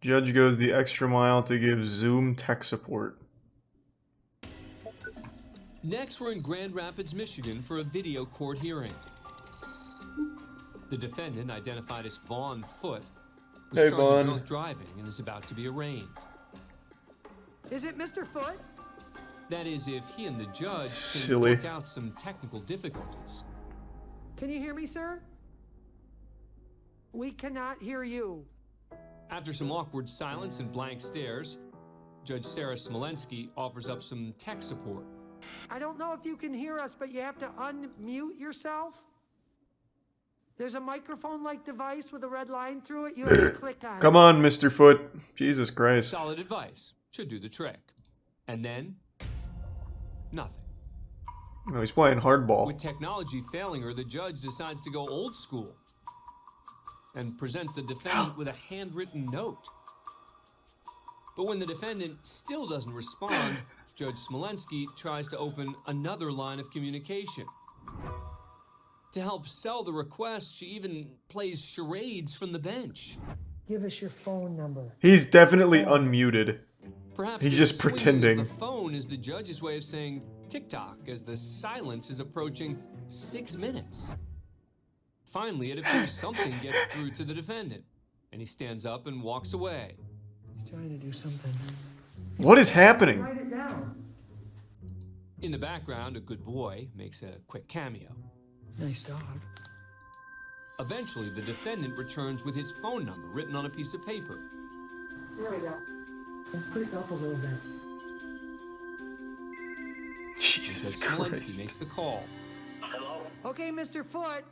Judge goes the extra mile to give Zoom tech support. Next, we're in Grand Rapids, Michigan for a video court hearing. The defendant, identified as Vaughn Foote, was charged with drunk driving and is about to be arraigned. Is it Mr. Foote? That is, if he and the judge Silly. can work out some technical difficulties. Can you hear me, sir? We cannot hear you. After some awkward silence and blank stares, Judge Sarah Smolensky offers up some tech support. I don't know if you can hear us, but you have to unmute yourself. There's a microphone-like device with a red line through it. You have to click on it. Come on, Mr. Foote. Jesus Christ. Solid advice. Should do the trick. And then, nothing. Oh, he's playing hardball. With technology failing her, the judge decides to go old school and presents the defendant with a handwritten note. But when the defendant still doesn't respond, Judge Smolensky tries to open another line of communication. To help sell the request, she even plays charades from the bench. Give us your phone number. He's definitely unmuted. Perhaps He's the just swinging pretending. of the phone is the judge's way of saying tick-tock as the silence is approaching 6 minutes. Finally, it appears something gets through to the defendant, and he stands up and walks away. He's trying to do something. What is happening? Write it down. In the background, a good boy makes a quick cameo. Nice dog. Eventually, the defendant returns with his phone number written on a piece of paper. There we go. Let's put it up a little bit. Jesus Judge Smolensky Christ. makes the call. Okay, Mr. Foote.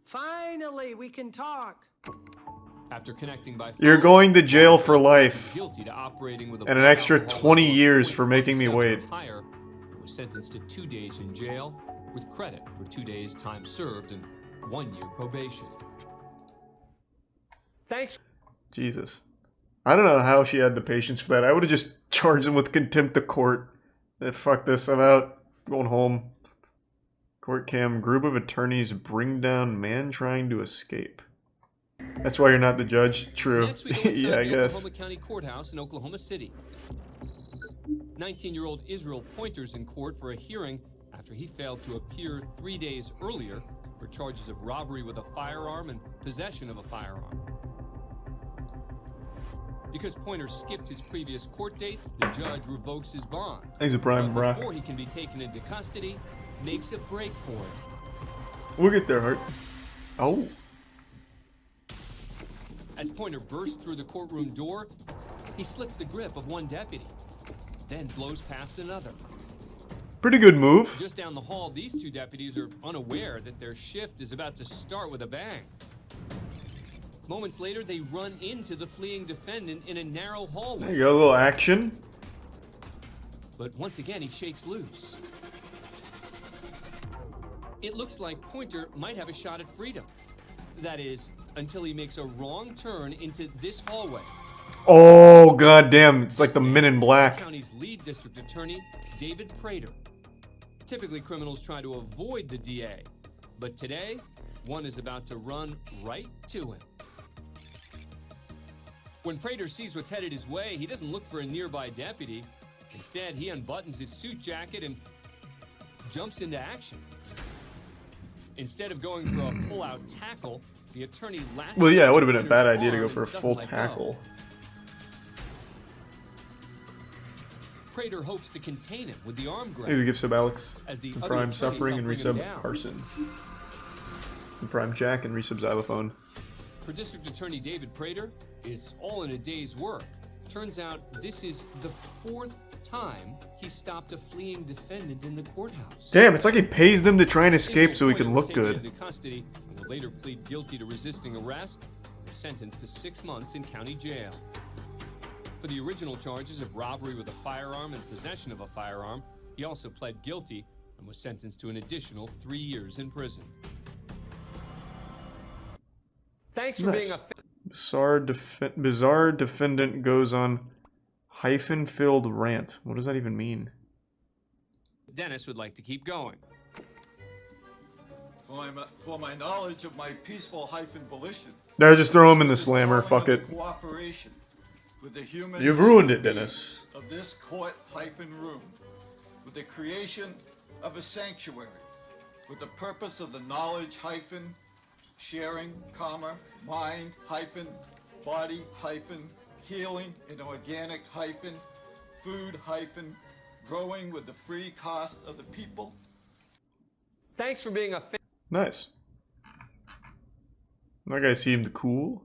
Finally, we can talk. After connecting by phone, You're going to jail for life. guilty to operating with a And an extra alcohol 20 level of years for making me 0.17 or wait. higher, and was sentenced to 2 days in jail with credit for 2 days time served and 1 year probation. Thanks. Jesus. I don't know how she had the patience for that. I would have just charged him with contempt of court. Fuck this, I'm out. Going home. Court cam, group of attorneys bring down man trying to escape. That's why you're not the judge? True. Next we go inside Yeah, I the guess. Oklahoma County Courthouse in Oklahoma City. 19-year-old Israel Pointer's in court for a hearing after he failed to appear 3 days earlier for charges of robbery with a firearm and possession of a firearm. Because Pointer skipped his previous court date, the judge revokes his bond. Thanks, Brian But Brock. before he can be taken into custody, makes a break for it. We'll get there, Hart. Oh. As Pointer bursts through the courtroom door, he slips the grip of one deputy, then blows past another. Pretty good move. Just down the hall, these two deputies are unaware that their shift is about to start with a bang. Moments later, they run into the fleeing defendant in a narrow There hallway. you go, a little action. But once again, he shakes loose. It looks like Pointer might have a shot at freedom. That is, until he makes a wrong turn into this hallway. Oh, goddamn. It's like the Men in Black. The county's lead district attorney, David Prater. Typically, criminals try to avoid the DA, but today, one is about to run right to him. When Prater sees what's headed his way, he doesn't look for a nearby deputy. Instead, he unbuttons his suit jacket and jumps into action. Instead of going for a full-out tackle, the attorney latches. Well, yeah, it would have been a onto bad Prater's idea to go arm for a and doesn't full let go. tackle. Prater hopes to contain him with the arm grab. Here's a gift sub Alex. As the And other Prime attorneys Suffering and help bring him resub down. Carson. And Prime Jack and resub Xylophone. For District Attorney David Prater, it's all in a day's work. Turns out this is the 4th time he stopped a fleeing defendant in the courthouse. Damn, it's like he pays them to try and escape Israel so he Pointer can was look taken good. into custody and will later plead guilty to resisting arrest and was sentenced to 6 months in county jail. For the original charges of robbery with a firearm and possession of a firearm, he also pled guilty and was sentenced to an additional 3 years in prison. Thanks for being a Bizarre defendant goes on hyphen-filled rant. What does that even mean? Dennis would like to keep going. For my knowledge of my peaceful hyphen volition. No, just throw him in the slammer. Fuck it. Cooperation. with the human You've ruined it, Dennis. of this court-room, with the creation of a sanctuary, with the purpose of the knowledge-sharing, mind-body-healing and organic food growing with the free cost of the people. Thanks for being a fan. Nice. That guy seemed cool.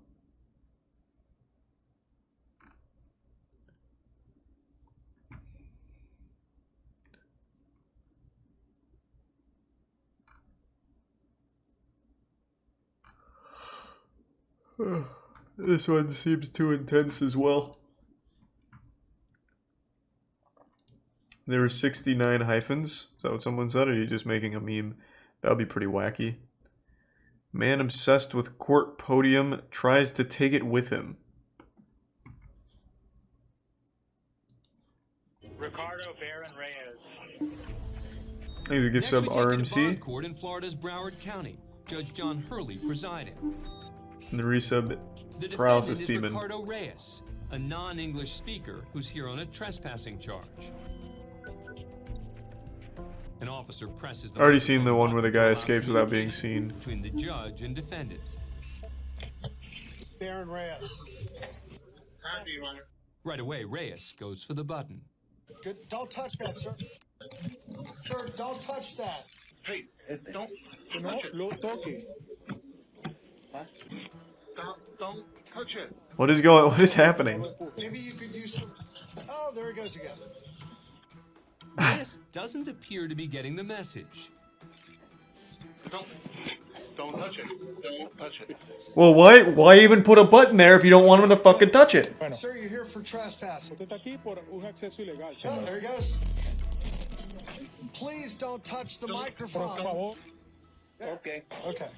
This one seems too intense as well. There were 69 hyphens. Is that what someone said? Or are you just making a meme? That would be pretty wacky. Man obsessed with court podium tries to take it with him. Ricardo Baron Reyes. He's a gift sub Next, we take you to RMC. bond court in Florida's Broward County. Judge John Hurley presiding. And the resub The paralysis defendant is demon. Ricardo Reyes, a non-English speaker who's here on a trespassing charge. An officer presses the Already seen the microphone one where the button to guy allow escapes without being communication seen. between the judge and defendant. Baron Reyes. Right away, Reyes goes for the button. Good. Don't touch that, sir. Sir, don't touch that. Hey, don't touch it. Lo toque. Don't touch it. What is going? What is happening? Maybe you could use some. Oh, there he goes again. Reyes doesn't appear to be getting the message. Don't touch it. Don't touch it. Well, why even put a button there if you don't want him to fucking touch it? Sir, you're here for trespassing. Usted está aquí por un acceso ilegal, Oh, señor. there he goes. Please don't touch the Por microphone. favor. Okay. Okay.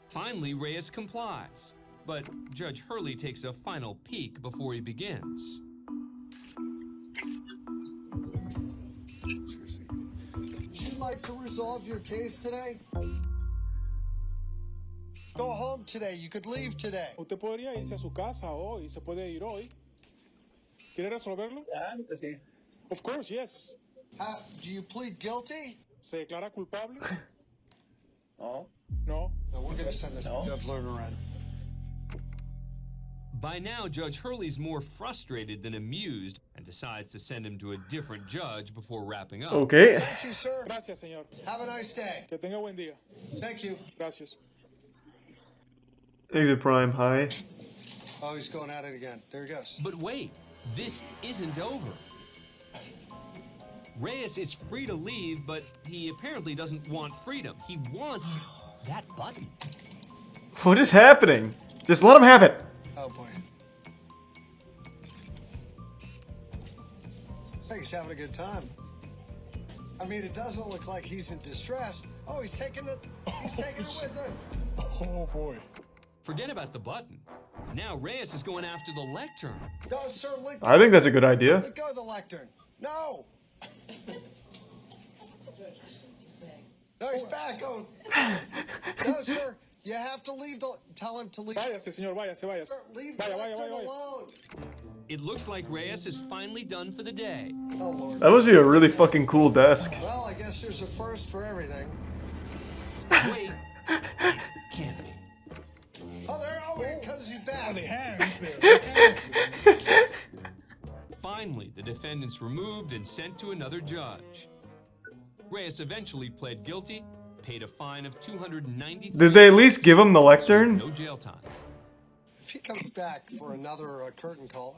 Finally, Reyes complies, but Judge Hurley takes a final peek before he begins. Would you like to resolve your case today? Go home today. You could leave today. Usted podría irse a su casa hoy, se puede ir hoy. ¿Quiere resolverlo? Sí. Of course, yes. Do you plead guilty? ¿Se declara culpable? No. No. No, we're going to send this to Judge Lerner. By now, Judge Hurley's more frustrated than amused and decides to send him to a different judge before wrapping up. Okay. Thank you, sir. Gracias, señor. Have a nice day. Que tenga buen día. Thank you. Gracias. Exit Prime high. Oh, he's going at it again. There he goes. But wait, this isn't over. Reyes is free to leave, but he apparently doesn't want freedom. He wants that button. What is happening? Just let him have it. Oh, boy. I think he's having a good time. I mean, it doesn't look like he's in distress. Oh, he's taking it with him. Oh, boy. Forget about the button. Now Reyes is going after the lectern. No, sir, let go. I think that's a good idea. Let go of the lectern. No. No, he's back. Oh. No, sir. You have to leave the. Tell him to leave. Váyase, señor, váyase, váyase. Sir, leave the Vaya, vaya, lectern vaya, vaya. alone. It looks like Reyes is finally done for the day. Oh, Lord. That must be a really fucking cool desk. Well, I guess there's a first for everything. Wait, it can't be. Oh, here it comes. He's back. The hands there. Finally, the defendant's removed and sent to another judge. Reyes eventually pled guilty, paid a fine of $290. Did they at least give him the lectern? No jail time. If he comes back for another curtain call.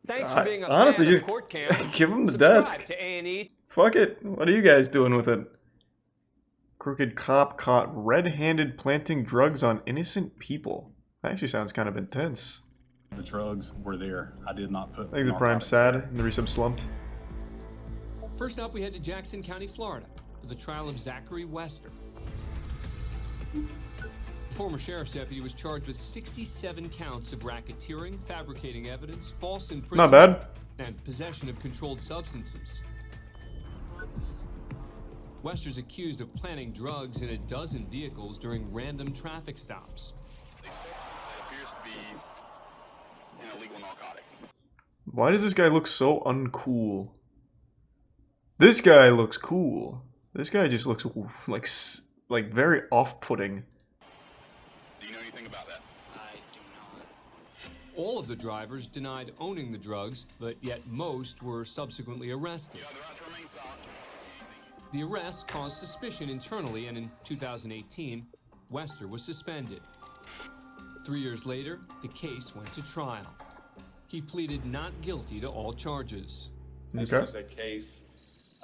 Thanks for being a honestly, fan just of Court Camp. give him the Subscribe desk. to A&E. Fuck it. What are you guys doing with it? Crooked cop caught red-handed planting drugs on innocent people. That actually sounds kind of intense. The drugs were there. I did not put. I think the Prime narcotics sad there. and the resub slumped. First up, we head to Jackson County, Florida, for the trial of Zachary Wester. The former sheriff's deputy was charged with 67 counts of racketeering, fabricating evidence, false Not imprisonment, bad. and possession of controlled substances. Wester's accused of planting drugs in a dozen vehicles during random traffic stops. It appears to be an illegal narcotic. Why does this guy look so uncool? This guy looks cool. This guy just looks like very off-putting. Do you know anything about that? I do not. All of the drivers denied owning the drugs, but yet most were subsequently arrested. You have the right to remain silent. The arrest caused suspicion internally, and in 2018, Wester was suspended. 3 years later, the case went to trial. He pleaded not guilty to all charges. This Okay. is a case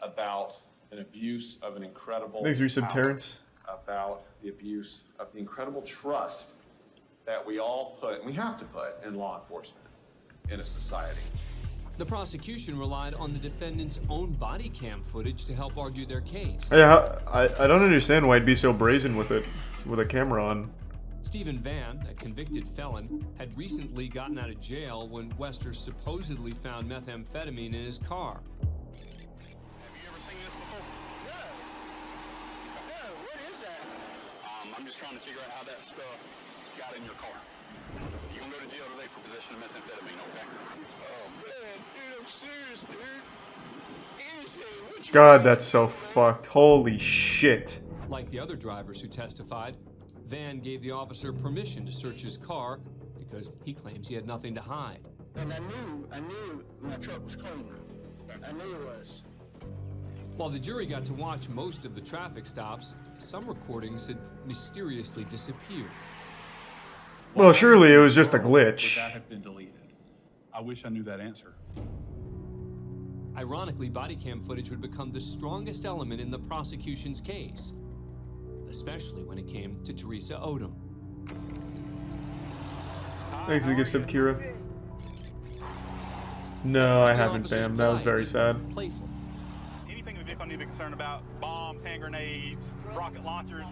about an abuse of an incredible Thanks, Resub power, Terrence. about the abuse of the incredible trust that we all put, and we have to put, in law enforcement in a society. The prosecution relied on the defendant's own body cam footage to help argue their case. Yeah, I don't understand why he'd be so brazen with it, with a camera on. Stephen Van, a convicted felon, had recently gotten out of jail when Wester supposedly found methamphetamine in his car. Have you ever seen this before? No, what is that? I'm just trying to figure out how that stuff got in your car. You're gonna go to jail today for possession of methamphetamine, okay? Oh man, dude, I'm serious, dude. Anything, what you God, that's so fucked. Holy shit. Like the other drivers who testified, Van gave the officer permission to search his car because he claims he had nothing to hide. And I knew my truck was clean. I knew it was. While the jury got to watch most of the traffic stops, some recordings had mysteriously disappeared. Well, surely it was just a Would glitch. that have been deleted? I wish I knew that answer. Ironically, body cam footage would become the strongest element in the prosecution's case, especially when it came to Teresa Odom. Thanks for the gift sub, Kira. No, I The haven't, officer's fam. That was polite very and sad. Playful. Anything in the vehicle I need to be concerned about? Bombs, hand grenades, rocket launchers?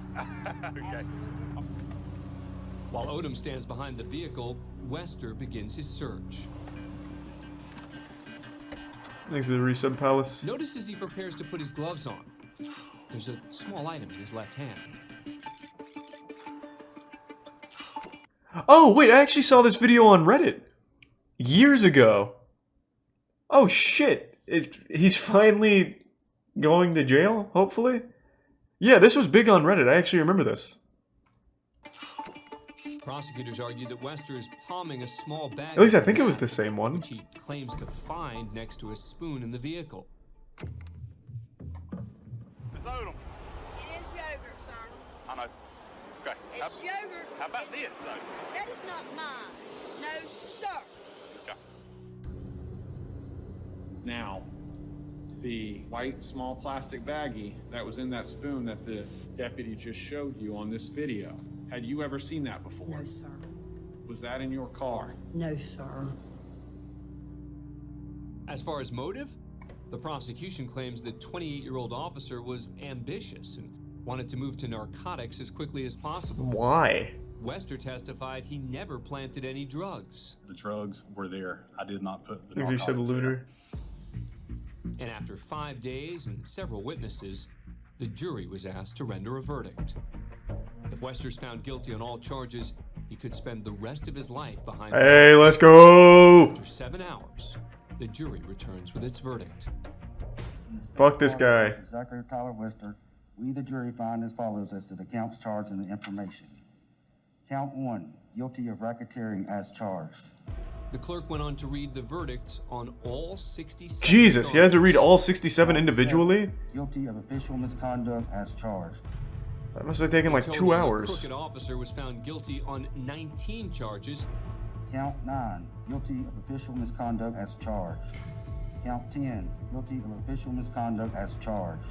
Okay. While Odom stands behind the vehicle, Wester begins his search. Thanks to the Resub Palace. Notice as he prepares to put his gloves on, there's a small item in his left hand. Oh, wait, I actually saw this video on Reddit. Years ago. Oh, shit. He's finally going to jail, hopefully? Yeah, this was big on Reddit. I actually remember this. Prosecutors argued that Wester is palming a small bag. At least I think it was the same one. Which he claims to find next to a spoon in the vehicle. Miss Odom. It is yogurt, sir. I know. Okay. It's yogurt. How about this, though? That is not mine. No, sir. Okay. Now, the white small plastic baggie that was in that spoon that the deputy just showed you on this video, had you ever seen that before? No, sir. Was that in your car? No, sir. As far as motive, the prosecution claims the 28-year-old officer was ambitious and wanted to move to narcotics as quickly as possible. Why? Wester testified he never planted any drugs. The drugs were there. I did not put the Thanks, you said narcotics there. Lunar. And after 5 days and several witnesses, the jury was asked to render a verdict. If Wester's found guilty on all charges, he could spend the rest of his life behind Hey, let's go! After 7 hours, the jury returns with its verdict. Fuck this guy. Zachary Tyler Wester, we the jury find as follows as to the counts charged and the information. Count 1, guilty of racketeering as charged. The clerk went on to read the verdict on all 67 Jesus, he had to read charges. all 67 individually? Guilty of official misconduct as charged. That must have taken like In 2 total, the hours. crooked officer was found guilty on 19 charges. Count 9, guilty of official misconduct as charged. Count 10, guilty of official misconduct as charged.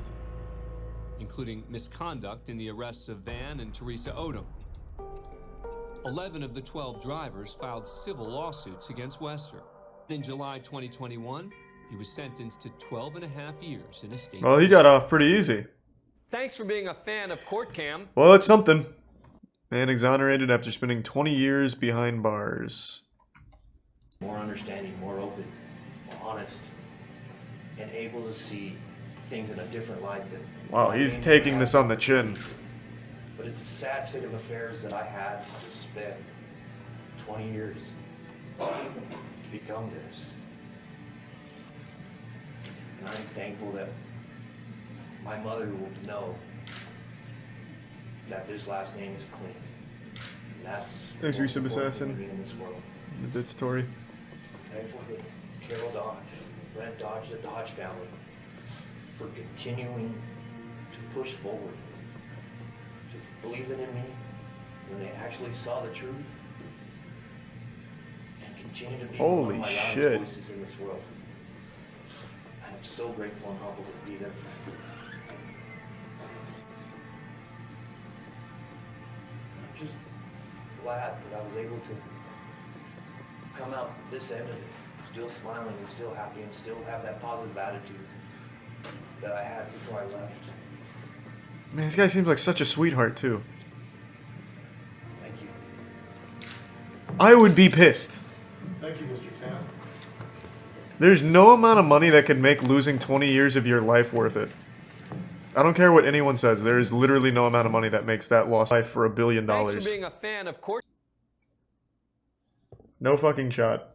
Including misconduct in the arrests of Van and Teresa Odom. 11 of the 12 drivers filed civil lawsuits against Wester. In July 2021, he was sentenced to 12 and a half years in a state Well, he got off pretty easy. Thanks for being a fan of Court Cam. Well, it's something. Man exonerated after spending 20 years behind bars. More understanding, more open, more honest, and able to see things in a different light. Wow, he's taking this on the chin. But it's a sad state of affairs that I had to spend 20 years become this. And I'm thankful that my mother will know that this last name is clean. And that's Thanks, most Resub important Assassin. thing in this world. The dead story. Thankful to Carol Dodge, Brent Dodge, the Dodge family, for continuing to push forward, to believing in me when they actually saw the truth, and continue to be one Holy of my loudest shit. voices in this world. I am so grateful and humbled to be there for them. I'm just glad that I was able to come out this end of it, still smiling and still happy and still have that positive attitude that I had before I left. Man, this guy seems like such a sweetheart, too. Thank you. I would be pissed. Thank you, Mr. Town. There's no amount of money that could make losing 20 years of your life worth it. I don't care what anyone says. There is literally no amount of money that makes that lost life for $1 billion. Thanks for being a fan of Court. No fucking shot.